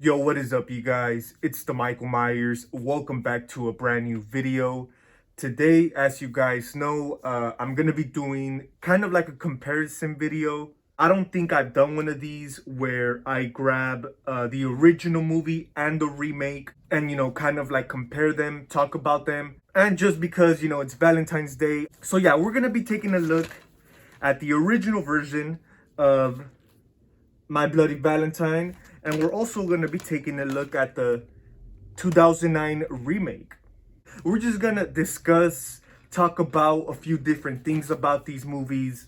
Yo, what is up, you guys? It's the Michael Myers. Welcome back to a brand new video. Today, as you guys know, I'm gonna be doing kind of like a comparison video. I don't think I've done one of these where I grab the original movie and the remake and, kind of like compare them, talk about them. And just because, it's Valentine's Day. So yeah, we're gonna be taking a look at the original version of My Bloody Valentine, and we're also going to be taking a look at the 2009 remake. We're just going to discuss, talk about a few different things about these movies,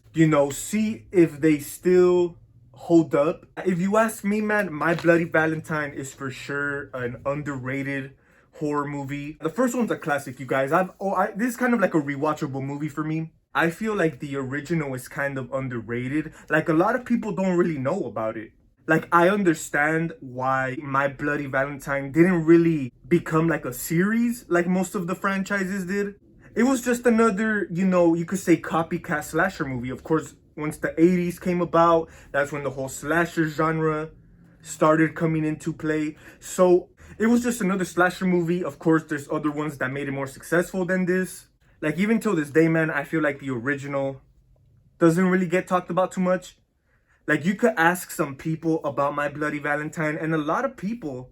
see if they still hold up. If you ask me, man, My Bloody Valentine is for sure an underrated horror movie. The first one's a classic, you guys. This is kind of like a rewatchable movie for me. I feel like the original is kind of underrated. Like, a lot of people don't really know about it. Like, I understand why My Bloody Valentine didn't really become like a series like most of the franchises did. It was just another, you could say copycat slasher movie. Of course, once the 80s came about, that's when the whole slasher genre started coming into play. So it was just another slasher movie. Of course, there's other ones that made it more successful than this. Like, even till this day, man, I feel like the original doesn't really get talked about too much. Like, you could ask some people about My Bloody Valentine, and a lot of people,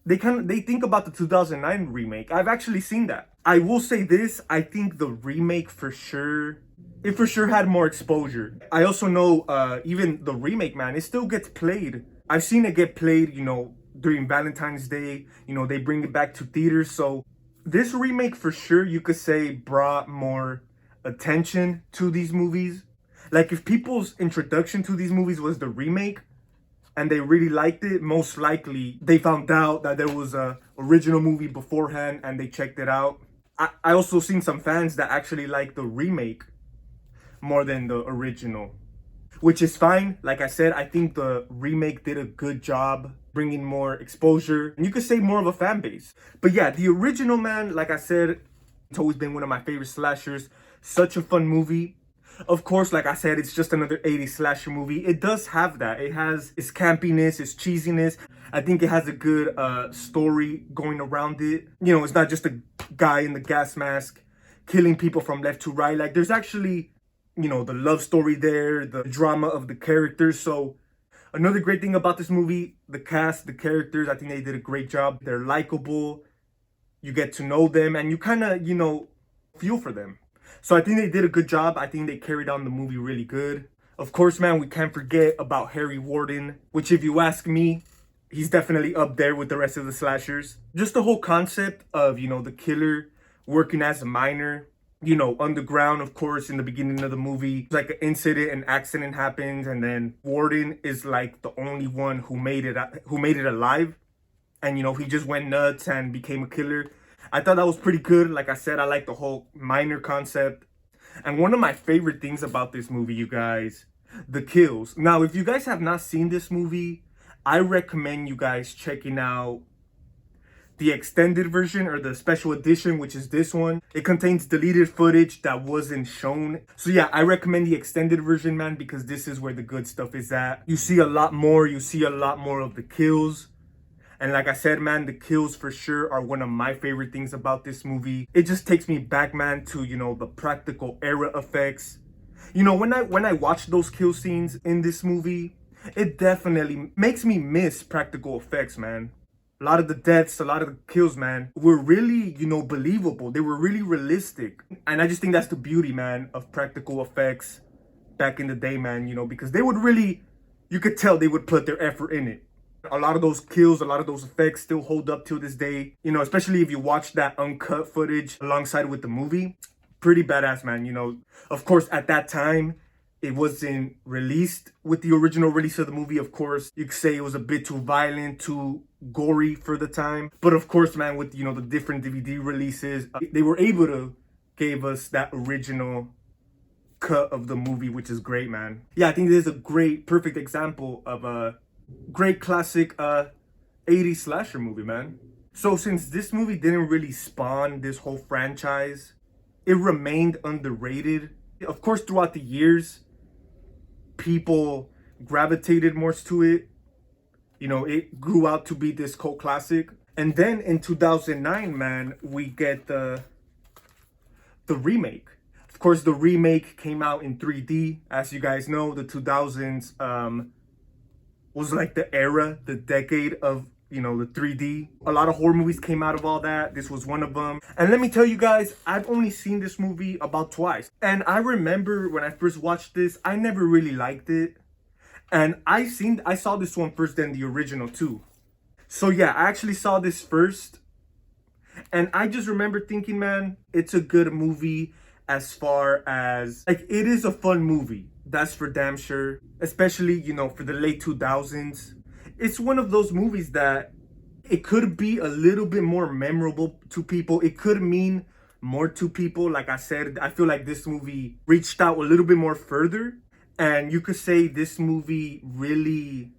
they think about the 2009 remake. I've actually seen that. I will say this, I think the remake it for sure had more exposure. I also know even the remake, man, it still gets played. I've seen it get played, during Valentine's Day. They bring it back to theaters. So this remake for sure, you could say, brought more attention to these movies. Like, if people's introduction to these movies was the remake and they really liked it, most likely they found out that there was a original movie beforehand and they checked it out. I also seen some fans that actually like the remake more than the original, which is fine. Like I said, I think the remake did a good job bringing more exposure, and you could say more of a fan base. But yeah, the original, man, like I said, it's always been one of my favorite slashers. Such a fun movie. Of course, like I said, it's just another 80s slasher movie. It does have that. It has its campiness, its cheesiness. I think it has a good story going around it. It's not just a guy in the gas mask killing people from left to right. Like, there's actually, the love story there, the drama of the characters. So another great thing about this movie, the cast, the characters, I think they did a great job. They're likable. You get to know them and you kind of, feel for them. So I think they did a good job. I think they carried on the movie really good. Of course, man, we can't forget about Harry Warden, which, if you ask me, he's definitely up there with the rest of the slashers. Just the whole concept of, the killer working as a miner, underground. Of course, in the beginning of the movie, like an incident, an accident happens, and then Warden is like the only one who made it alive. And, he just went nuts and became a killer. I thought that was pretty good. Like I said, I like the whole miner concept. And one of my favorite things about this movie, you guys, the kills. Now, if you guys have not seen this movie, I recommend you guys checking out the extended version or the special edition, which is this one. It contains deleted footage that wasn't shown. So yeah, I recommend the extended version, man, because this is where the good stuff is at. You see a lot more. You see a lot more of the kills. And like I said, man, the kills for sure are one of my favorite things about this movie. It just takes me back, man, to, the practical era effects. When I watch those kill scenes in this movie, it definitely makes me miss practical effects, man. A lot of the deaths, a lot of the kills, man, were really, believable. They were really realistic. And I just think that's the beauty, man, of practical effects back in the day, man, because they would really, you could tell they would put their effort in it. A lot of those kills, a lot of those effects still hold up to this day, especially if you watch that uncut footage alongside with the movie. Pretty badass, man. Of course, at that time, it wasn't released with the original release of the movie. Of course, you could say it was a bit too violent, too gory for the time. But of course, man, with, the different DVD releases, they were able to give us that original cut of the movie, which is great, man. Yeah, I think this is a great, perfect example of a great classic 80s slasher movie, man. So since this movie didn't really spawn this whole franchise, it remained underrated. Of course, throughout the years, people gravitated more to it. it grew out to be this cult classic. And then in 2009, man, we get the remake. Of course, the remake came out in 3D. As you guys know, the 2000s was like the era, the decade of, the 3D. A lot of horror movies came out of all that. This was one of them. And let me tell you guys, I've only seen this movie about twice. And I remember when I first watched this, I never really liked it. And I saw this one first, then the original too. So yeah, I actually saw this first. And I just remember thinking, man, it's a good movie as far as, like, it is a fun movie. That's for damn sure. Especially, for the late 2000s. It's one of those movies that it could be a little bit more memorable to people. It could mean more to people. Like I said, I feel like this movie reached out a little bit more further. And you could say this movie really,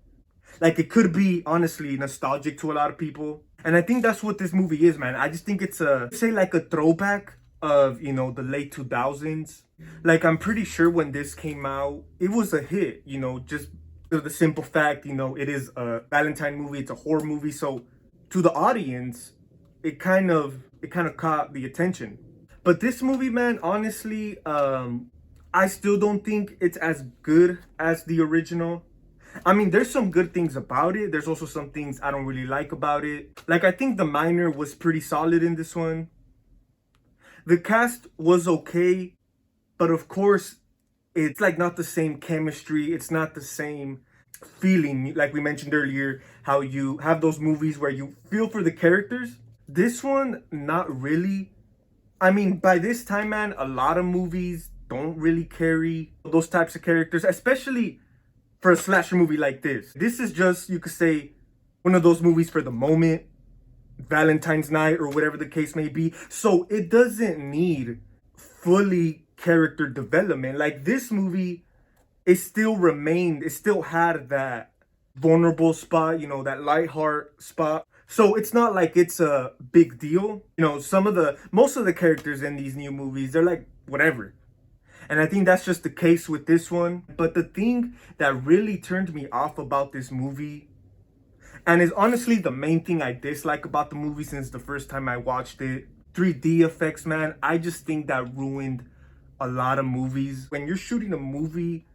like, it could be honestly nostalgic to a lot of people. And I think that's what this movie is, man. I just think it's like a throwback of, the late 2000s. Like, I'm pretty sure when this came out, it was a hit, just the simple fact, it is a Valentine movie, it's a horror movie. So to the audience, it kind of caught the attention. But this movie, man, honestly, I still don't think it's as good as the original. I mean, there's some good things about it. There's also some things I don't really like about it. Like, I think the minor was pretty solid in this one. The cast was okay, but of course, it's like not the same chemistry. It's not the same feeling, like we mentioned earlier, how you have those movies where you feel for the characters. This one, not really. I mean, by this time, man, a lot of movies don't really carry those types of characters, especially for a slasher movie like this. This is just, you could say, one of those movies for the moment, Valentine's night or whatever the case may be. So it doesn't need fully character development. Like, this movie, it still had that vulnerable spot, that light heart spot. So it's not like it's a big deal. Most of the characters in these new movies, they're like, whatever. And I think that's just the case with this one. But the thing that really turned me off about this movie, and is honestly the main thing I dislike about the movie since the first time I watched it, 3D effects, man. I just think that ruined a lot of movies. When you're shooting a movie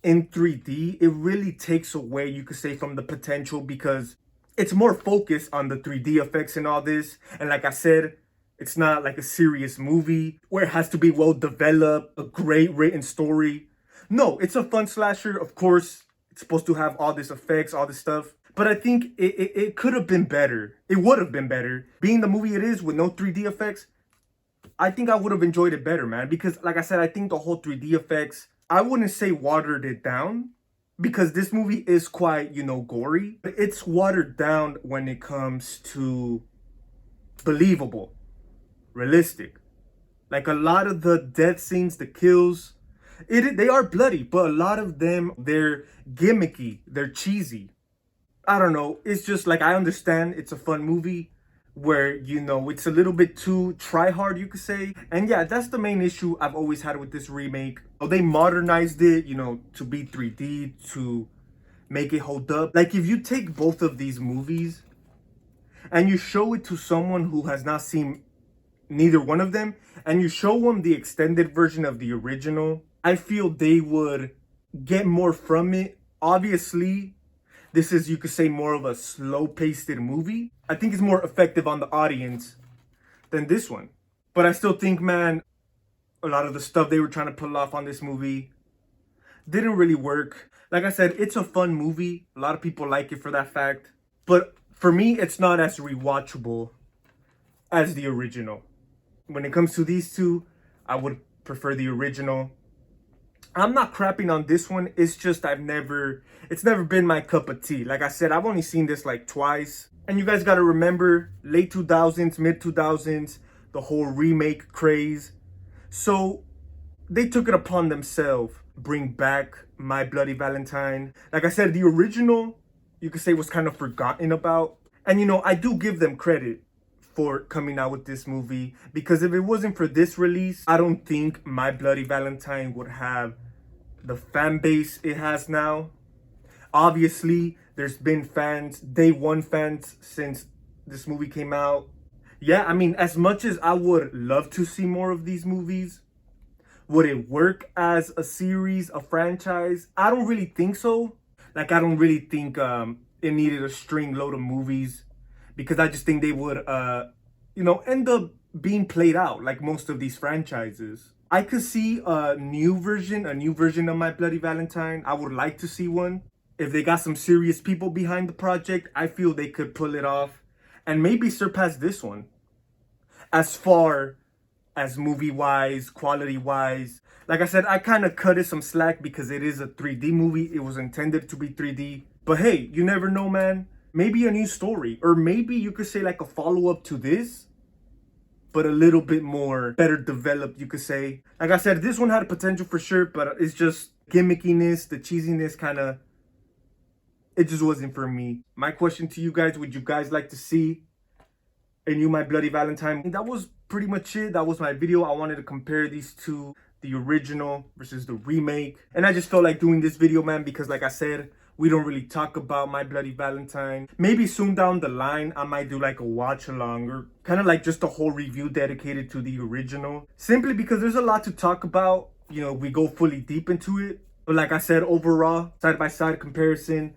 in 3D, it really takes away, you could say, from the potential, because it's more focused on the 3D effects and all this. And like I said, it's not like a serious movie where it has to be well developed, a great written story. No, it's a fun slasher. Of course, it's supposed to have all this effects, all this stuff. But I think it could have been better. It would have been better. Being the movie it is with no 3D effects, I think I would have enjoyed it better, man. Because like I said, I think the whole 3D effects, I wouldn't say watered it down, because this movie is quite, gory. But it's watered down when it comes to believable, realistic. Like, a lot of the death scenes, the kills, they are bloody, but a lot of them, they're gimmicky, they're cheesy. I don't know. It's just like, I understand it's a fun movie where, it's a little bit too try hard, you could say. And yeah, that's the main issue I've always had with this remake. They modernized it, to be 3D, to make it hold up. Like, if you take both of these movies and you show it to someone who has not seen neither one of them, and you show them the extended version of the original, I feel they would get more from it. Obviously, this is, you could say, more of a slow-paced movie. I think it's more effective on the audience than this one. But I still think, man, a lot of the stuff they were trying to pull off on this movie didn't really work. Like I said, it's a fun movie. A lot of people like it for that fact. But for me, it's not as rewatchable as the original. When it comes to these two, I would prefer the original. I'm not crapping on this one. It's just it's never been my cup of tea. Like I said, I've only seen this like twice. And you guys got to remember, late 2000s, mid 2000s, the whole remake craze. So they took it upon themselves, bring back My Bloody Valentine. Like I said, the original, you could say, was kind of forgotten about. And I do give them credit for coming out with this movie, because if it wasn't for this release, I don't think My Bloody Valentine would have the fan base it has now. Obviously, There's been fans, day one fans since this movie came out. Yeah, I mean, as much as I would love to see more of these movies, would it work as a series, a franchise? I don't really think so. Like, I don't really think it needed a string load of movies, because I just think they would, end up being played out like most of these franchises. I could see a new version of My Bloody Valentine. I would like to see one. If they got some serious people behind the project, I feel they could pull it off and maybe surpass this one. As far as movie wise, quality wise, like I said, I kind of cut it some slack because it is a 3D movie. It was intended to be 3D. But hey, you never know, man. Maybe a new story, or maybe you could say like a follow-up to this, but a little bit more better developed, you could say. Like I said, this one had a potential for sure, but it's just gimmickiness, the cheesiness kind of, it just wasn't for me. My question to you guys, would you guys like to see a new My Bloody Valentine? And that was pretty much it. That was my video. I wanted to compare these two, the original versus the remake. And I just felt like doing this video, man, because like I said, we don't really talk about My Bloody Valentine. Maybe soon down the line, I might do like a watch along, or kind of like just a whole review dedicated to the original. Simply because there's a lot to talk about. You know, we go fully deep into it. But like I said, overall, side-by-side comparison,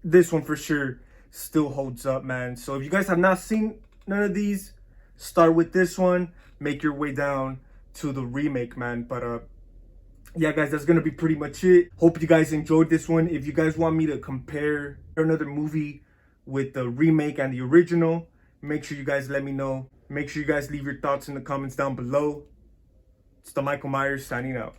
this one for sure still holds up, man. So if you guys have not seen none of these, start with this one, make your way down to the remake, man. But yeah, guys, that's gonna be pretty much it. Hope you guys enjoyed this one. If you guys want me to compare another movie with the remake and the original, make sure you guys let me know. Make sure you guys leave your thoughts in the comments down below. It's the Michael Myers signing out.